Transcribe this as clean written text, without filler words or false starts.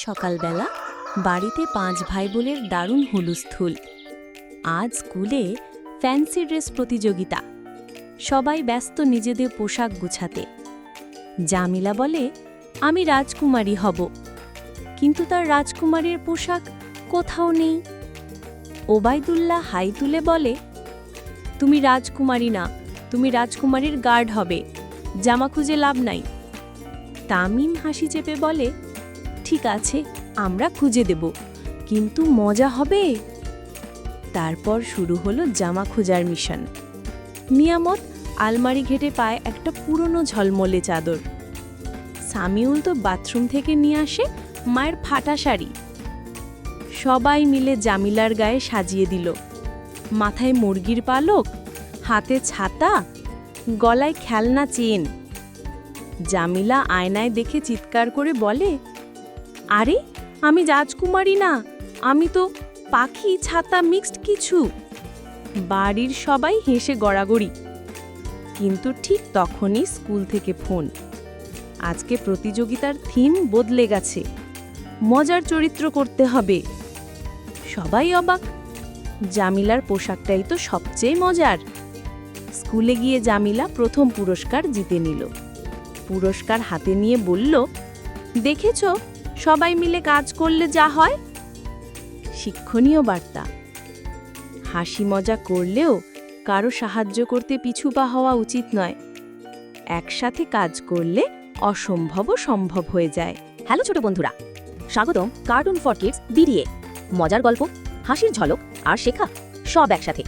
সকালবেলা বাড়িতে 5 ভাই বোনের দারুণ হুলস্থুল। আজ স্কুলে ফ্যান্সি ড্রেস প্রতিযোগিতা। সবাই ব্যস্ত নিজেদের পোশাক গুছাতে। জামিলা বলে, আমি রাজকুমারী হব, কিন্তু তার রাজকুমারীর পোশাক কোথাও নেই। ওবায়দুল্লাহ হাই তুলে বলে, তুমি রাজকুমারী না, তুমি রাজকুমারীর গার্ড হবে, জামা খুঁজে লাভ নাই। তামিম হাসি চেপে বলে, ঠিক আছে, আমরা খুঁজে দেব, কিন্তু মজা হবে। তারপর শুরু হলো জামা খোঁজার মিশন। নিয়ামত আলমারি ঘেটে পায় একটা পুরনো ঝলমলে চাদর। সামিউল তো বাথরুম থেকে নিয়ে আসে মায়ের ফাটা শাড়ি। সবাই মিলে জামিলার গায়ে সাজিয়ে দিল। মাথায় মুরগির পালক, হাতে ছাতা, গলায় খেলনা চেন। জামিলা আয়নায় দেখে চিৎকার করে বলে, আরে আমি রাজকুমারী না, আমি তো পাখি ছাতা মিক্সড কিছু। বাড়ির সবাই হেসে গড়াগড়ি। কিন্তু ঠিক তখনই স্কুল থেকে ফোন। আজকে প্রতিযোগিতার থিম বদলে গেছে, মজার চরিত্র করতে হবে। সবাই অবাক, জামিলার পোশাকটাই তো সবচেয়ে মজার। স্কুলে গিয়ে জামিলা প্রথম পুরস্কার জিতে নিল। পুরস্কার হাতে নিয়ে বলল, দেখেছ, সবাই মিলে কাজ করলে যা হয়। শিক্ষণীয় বার্তা, হাসি মজা করলেও কারো সাহায্য করতে পিছু পা হওয়া উচিত নয়। একসাথে কাজ করলে অসম্ভবও সম্ভব হয়ে যায়। হ্যালো ছোট বন্ধুরা, স্বাগতম কার্টুন ফর কিডস বিডিএ। মজার গল্প, হাসির ঝলক আর শেখা সব একসাথে।